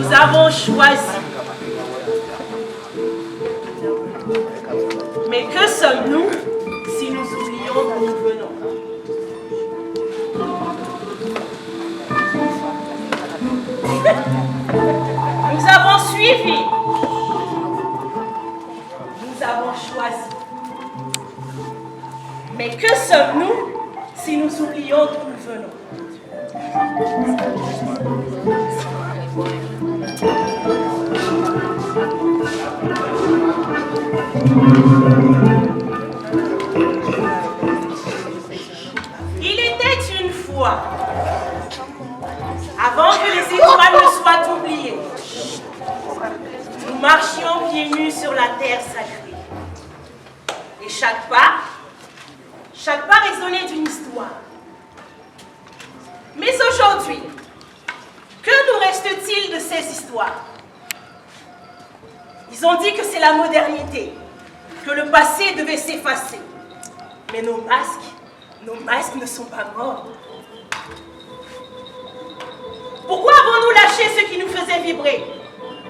Nous avons choisi. Mais que sommes-nous si nous oublions d'où nous venons? Nous avons suivi. Nous avons choisi. Mais que sommes-nous si nous oublions d'où nous venons? Il était une fois, avant que les étoiles ne soient oubliées, nous marchions pieds nus sur la terre sacrée. Et chaque pas résonnait d'une histoire. Mais aujourd'hui, que nous reste-t-il de ces histoires? Ils ont dit que c'est la modernité, que le passé devait s'effacer. Mais nos masques ne sont pas morts. Pourquoi avons-nous lâché ce qui nous faisait vibrer?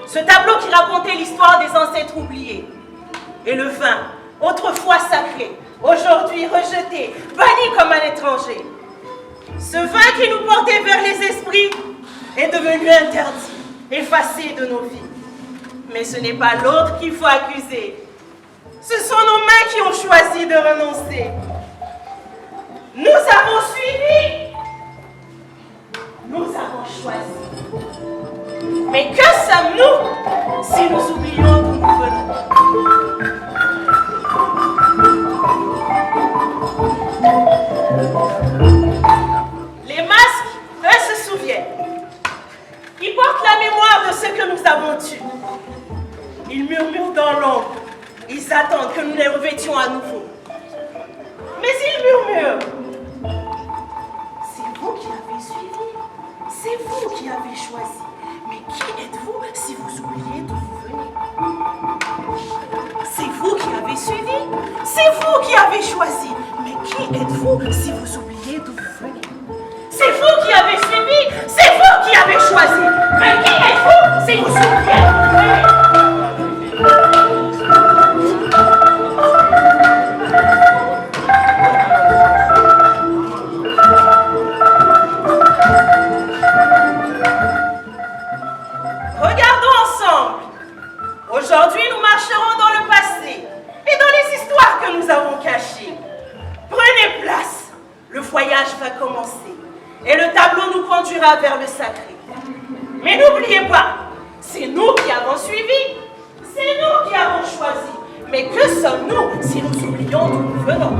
Ce tableau qui racontait l'histoire des ancêtres oubliés. Et le vin, autrefois sacré, aujourd'hui rejeté, banni comme un étranger. Ce vin qui nous portait vers les esprits est devenu interdit, effacé de nos vies. Mais ce n'est pas l'autre qu'il faut accuser. Ce sont nos mains qui ont choisi de renoncer. Nous avons suivi. Nous avons choisi. Mais que sommes-nous si nous oublions d'où nous venons? Les masques, eux, se souviennent. Ils portent la mémoire de ce que nous avons tué. Ils murmurent dans l'ombre. Ils attendent que nous les revêtions à nouveau. Mais ils murmurent. C'est vous qui avez suivi. C'est vous qui avez choisi. Mais qui êtes-vous si vous oubliez d'où vous venez? C'est vous qui avez suivi. C'est vous qui avez choisi. Mais qui êtes-vous si vous oubliez d'où vous venez? C'est vous qui avez suivi. C'est vous qui avez choisi. Mais qui êtes-vous si vous oubliez d'où vous venez? Aujourd'hui, nous marcherons dans le passé et dans les histoires que nous avons cachées. Prenez place, le voyage va commencer et le tableau nous conduira vers le sacré. Mais n'oubliez pas, c'est nous qui avons suivi, c'est nous qui avons choisi. Mais que sommes-nous si nous oublions d'où nous venons?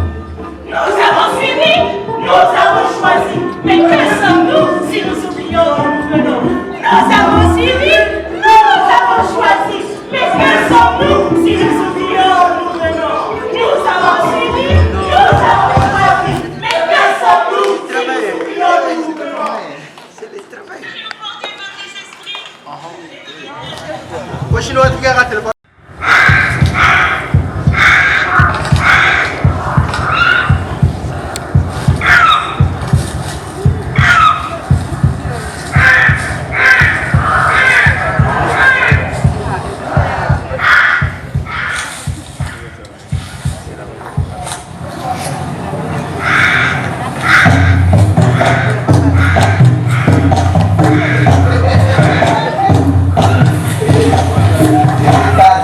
Nous avons suivi, nous avons choisi. Mais que sommes-nous si nous oublions d'où nous venons? Nous avons suivi, nous avons choisi. Mais que sommes-nous si nous oublions d'où nous venons? Nous avons suivi, nous avons choisi. Mais que sommes-nous si nous oublions d'où nous venons? C'est le travail. Tá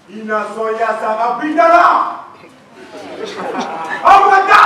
Inasoya Sarabidala! Amrata!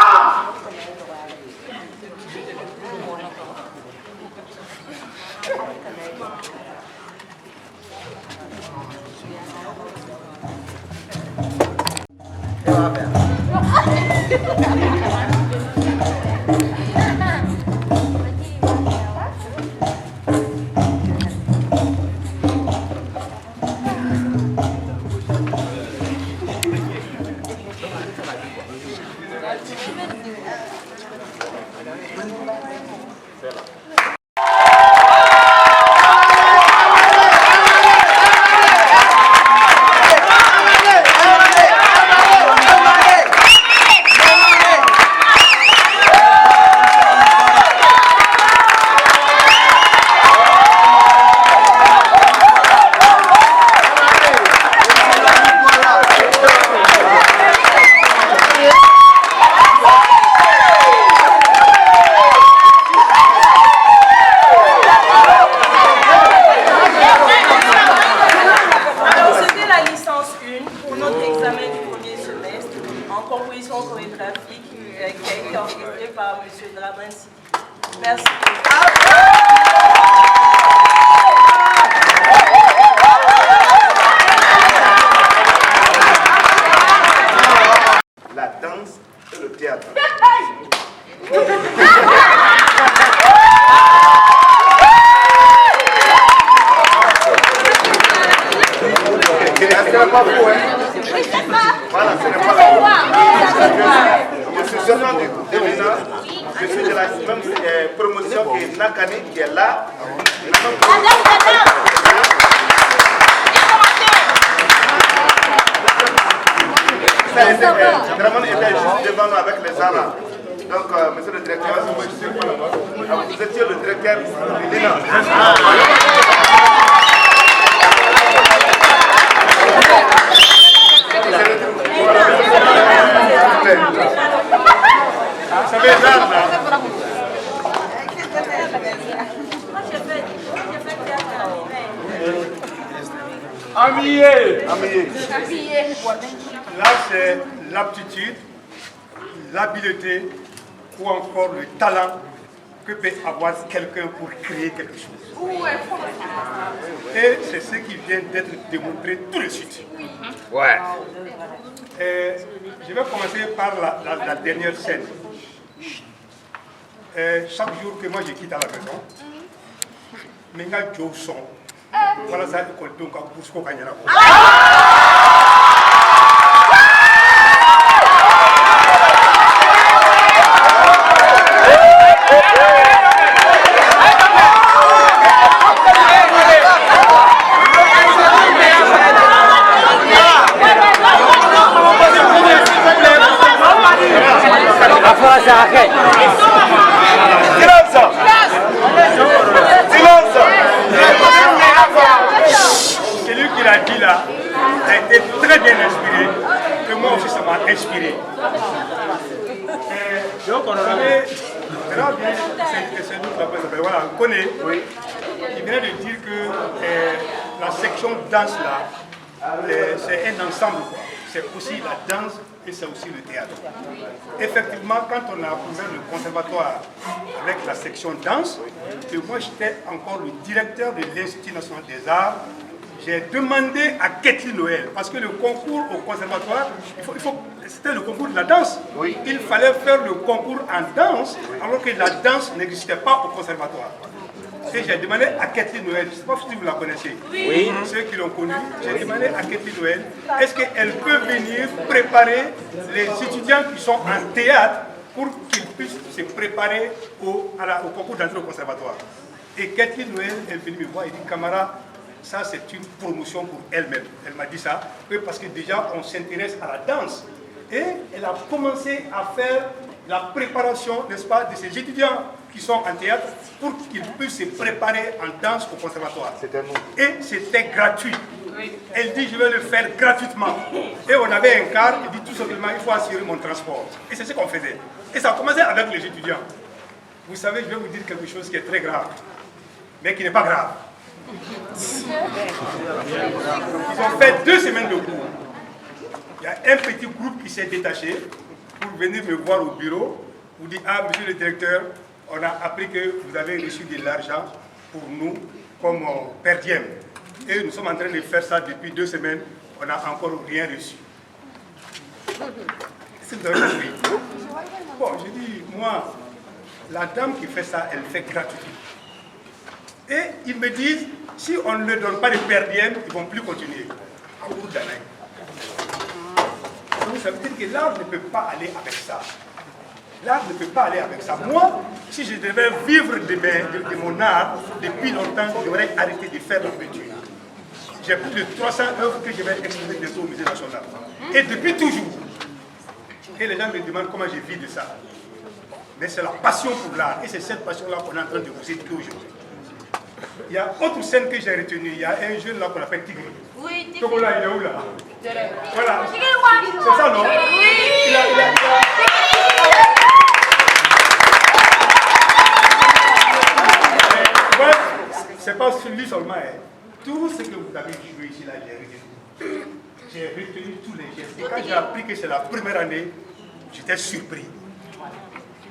Là, c'est l'aptitude, l'habileté ou encore le talent que peut avoir quelqu'un pour créer quelque chose. Et c'est ce qui vient d'être démontré tout de suite. Ouais. Je vais commencer par la dernière scène. Chaque jour que moi je quitte à la maison, Menga Joe son. Voilà ça, école donc à Bousco Kanyana. Celui qui l'a dit là a été très bien inspiré, que moi aussi ça m'a inspiré. Donc on avait, voilà, on connaît, il venait de dire que la section danse là, c'est un ensemble, c'est aussi la danse et c'est aussi le théâtre. Effectivement, quand on a ouvert le conservatoire avec la section danse, et moi j'étais encore le directeur de l'Institut national des arts, j'ai demandé à Kathleen Noël, parce que le concours au conservatoire, c'était le concours de la danse. Oui. Il fallait faire le concours en danse, alors que la danse n'existait pas au conservatoire. Et j'ai demandé à Kathleen Noël, je ne sais pas si vous la connaissez, oui. Ceux qui l'ont connue, j'ai demandé à Kathleen Noël, est-ce qu'elle peut venir préparer les étudiants qui sont en théâtre pour qu'ils puissent se préparer au concours d'entrée au conservatoire. Et Kathleen Noël, elle est venue me voir et dit, camarade, ça c'est une promotion pour elle-même. Elle m'a dit ça, parce que déjà on s'intéresse à la danse. Et elle a commencé à faire la préparation, n'est-ce pas, de ces étudiants qui sont en théâtre pour qu'ils puissent se préparer en danse au conservatoire. Et c'était gratuit. Elle dit, je vais le faire gratuitement. Et on avait un car, elle dit tout simplement, il faut assurer mon transport. Et c'est ce qu'on faisait. Et ça a commencé avec les étudiants. Vous savez, je vais vous dire quelque chose qui est très grave, mais qui n'est pas grave. Ils ont fait 2 semaines de cours. Il y a un petit groupe qui s'est détaché pour venir me voir au bureau. Vous dites, ah, monsieur le directeur, on a appris que vous avez reçu de l'argent pour nous comme per diem. Et nous sommes en train de faire ça depuis 2 semaines. On n'a encore rien reçu. C'est vous avez compris. Bon, je dis, moi, la dame qui fait ça, elle fait gratuitement. Et ils me disent, si on ne leur donne pas de per diem, ils ne vont plus continuer. Donc ça veut dire que l'art ne peut pas aller avec ça. L'art ne peut pas aller avec ça. Moi, si je devais vivre de mon art, depuis longtemps, j'aurais arrêté de faire la peinture. J'ai plus de 300 œuvres que je vais exposer bientôt au Musée national. Et depuis toujours. Et les gens me demandent comment je vis de ça. Mais c'est la passion pour l'art. Et c'est cette passion-là qu'on est en train de pousser aujourd'hui. Il y a autre scène que j'ai retenue. Il y a un jeune là qu'on appelle Tigre. Oui, Tigre. Togo là, il est où là? Voilà. Oui. C'est ça, non? Oui. C'est pas celui seulement. Tout ce que vous avez joué ici, là, j'ai retenu. J'ai retenu tous les gestes. Et quand j'ai appris que c'est la première année, j'étais surpris.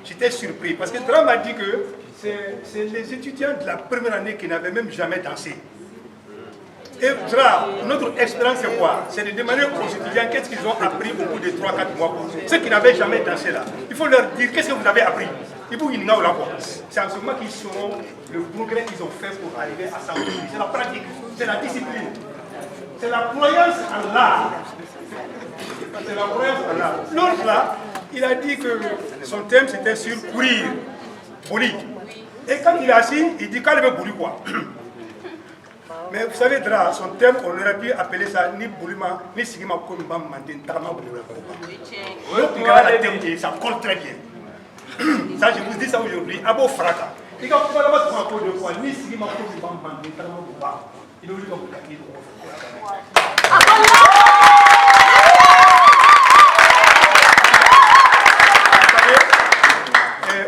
J'étais surpris. Parce que Dra m'a dit que c'est les étudiants de la première année qui n'avaient même jamais dansé. Et Dra, notre expérience, c'est quoi? C'est de demander aux étudiants qu'est-ce qu'ils ont appris au bout de 3-4 mois. Ceux qui n'avaient jamais dansé là. Il faut leur dire qu'est-ce que vous avez appris. Et pour qu'ils n'ont là quoi. C'est en ce moment qu'ils sauront le progrès qu'ils ont fait pour arriver à ça. C'est la pratique, c'est la discipline. C'est la croyance en l'art. C'est la croyance en l'art. L'autre là, il a dit que son thème c'était sur courir, bouli. Et quand il est assis, il dit quand il veut bouli quoi. Mais vous savez, Dra, son thème, on aurait pu appeler ça ni boulima, ni sigima kolumba mandin, tama boulima. L'autre, ça colle très bien. Ça, je vous dis ça aujourd'hui, Abo Fraka. Il y a pas de quoi, ni sigima kolumba mandin, tama boulima. Il est obligé de vous dire.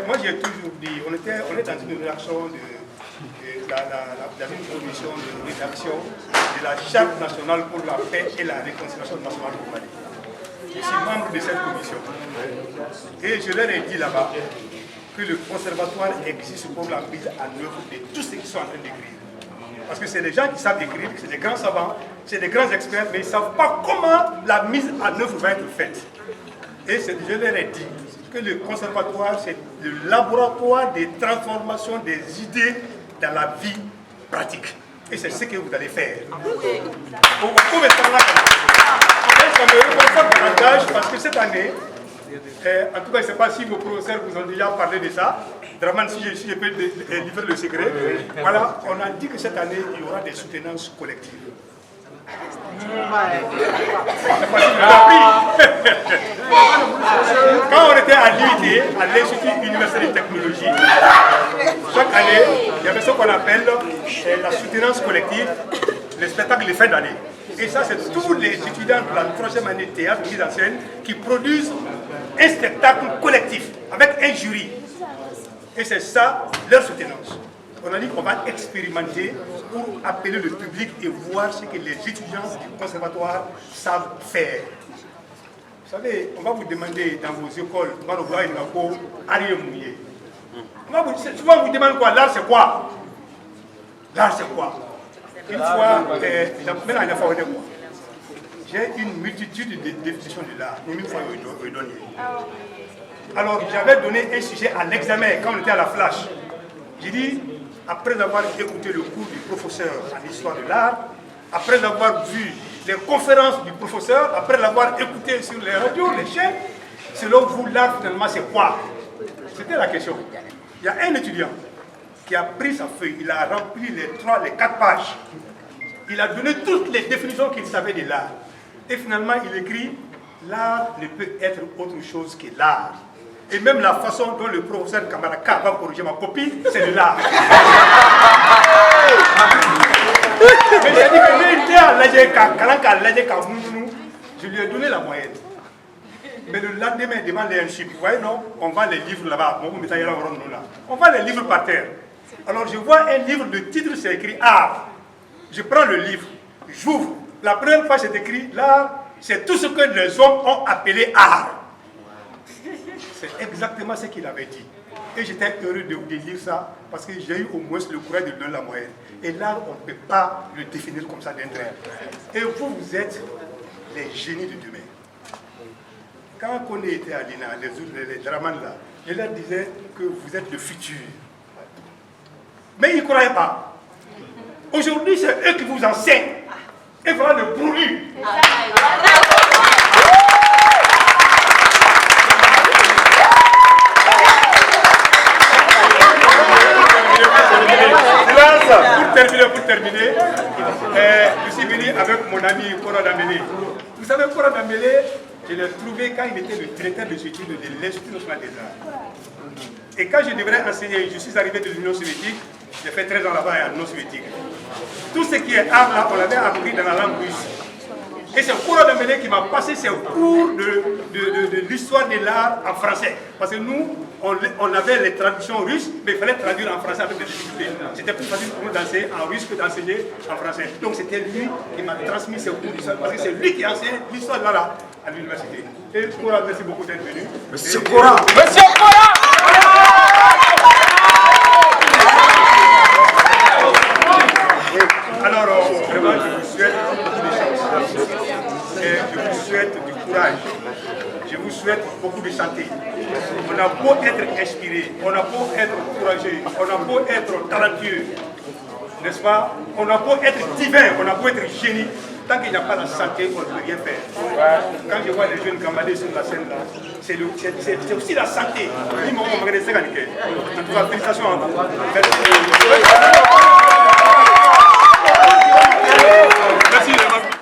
Moi j'ai toujours dit, on est dans une réaction de une commission de rédaction de la Charte nationale pour la paix et la réconciliation nationale au Mali. Je suis membre de cette commission. Et je leur ai dit là-bas que le conservatoire existe pour la mise en œuvre de tous ceux qui sont en train d'écrire. Parce que c'est des gens qui savent écrire, c'est des grands savants, c'est des grands experts, mais ils ne savent pas comment la mise en œuvre va être faite. Et je leur ai dit que le conservatoire, c'est le laboratoire des transformations des idées dans la vie pratique. Et c'est ce que vous allez faire. Vous pouvez faire là. Ça me réconforte davantage parce que cette année, en tout cas, je ne sais pas si vos professeurs vous ont déjà parlé de ça. Draman, si je peux livrer le secret. Voilà, on a dit que cette année, il y aura des soutenances collectives. Quand on était à l'IUT, à l'Institut Universitaire de Technologie, chaque année, il y avait ce qu'on appelle la soutenance collective, le spectacle de fin d'année. Et ça, c'est tous les étudiants de la 3e année de théâtre, mise en scène, qui produisent un spectacle collectif avec un jury. Et c'est ça leur soutenance. On a dit qu'on va expérimenter pour appeler le public et voir ce que les étudiants du conservatoire savent faire. Vous savez, on va vous demander dans vos écoles, souvent on vous demande quoi? L'art c'est quoi? L'art c'est quoi? Une fois, j'ai une multitude de définitions de l'art. Une fois, alors j'avais donné un sujet à l'examen quand on était à la flash. J'ai dit, après avoir écouté le cours du professeur en histoire de l'art, après avoir vu les conférences du professeur, après l'avoir écouté sur les radios, les chaînes, selon vous, l'art finalement c'est quoi? C'était la question. Il y a un étudiant qui a pris sa feuille, il a rempli les 4 pages. Il a donné toutes les définitions qu'il savait de l'art. Et finalement, il écrit, l'art ne peut être autre chose que l'art. Et même la façon dont le professeur Kamaraka va corriger ma copie, c'est de l'art. Mais j'ai dit que je lui ai donné la moyenne. Mais le lendemain, devant les LCP, vous voyez, non, on vend les livres là-bas. On vend les livres par terre. Alors je vois un livre, le titre c'est écrit art. Je prends le livre, j'ouvre. La première fois, c'est écrit, l'art, c'est tout ce que les hommes ont appelé art. C'est exactement ce qu'il avait dit. Et j'étais heureux de lire ça, parce que j'ai eu au moins le courage de donner la moyenne. Et l'art, on ne peut pas le définir comme ça d'un trait. Et vous, vous êtes les génies de demain. Quand on était à l'INA, les dramans là, je leur disais que vous êtes le futur. Mais ils ne croyaient pas. Aujourd'hui, c'est eux qui vous enseignent. Et voilà le pourru. Pour terminer, je suis venu avec mon ami Kora Dambélé. Vous savez, Kora Dambélé, je l'ai trouvé quand il était le directeur des études de l'Institut national des arts. Et quand je devrais enseigner, je suis arrivé de l'Union soviétique, j'ai fait 13 ans là-bas à l'Union soviétique. Tout ce qui est art là, on l'avait appris dans la langue russe. Et c'est Kora Dambélé qui m'a passé ses cours de l'histoire de l'art en français. Parce que nous, on avait les traductions russes, mais il fallait traduire en français avec des difficultés. C'était plus facile pour nous d'enseigner en russe que d'enseigner en français. Donc c'était lui qui m'a transmis ses cours d'histoire, parce que c'est lui qui enseigne l'histoire de l'art à l'université. Et Kora, merci beaucoup d'être venu. Monsieur Kora! Monsieur Kora! Alors, vraiment, je vous souhaite beaucoup de chance. Et je vous souhaite du courage. Je vous souhaite beaucoup de santé. On a beau être inspiré, on a beau être courageux, on a beau être talentueux, n'est-ce pas? On a beau être divin, on a beau être génie. Tant qu'il n'y a pas la santé, on ne peut rien faire. Quand je vois les jeunes gambalés sur la scène là, c'est aussi la santé. En tout cas, félicitations à vous. Merci.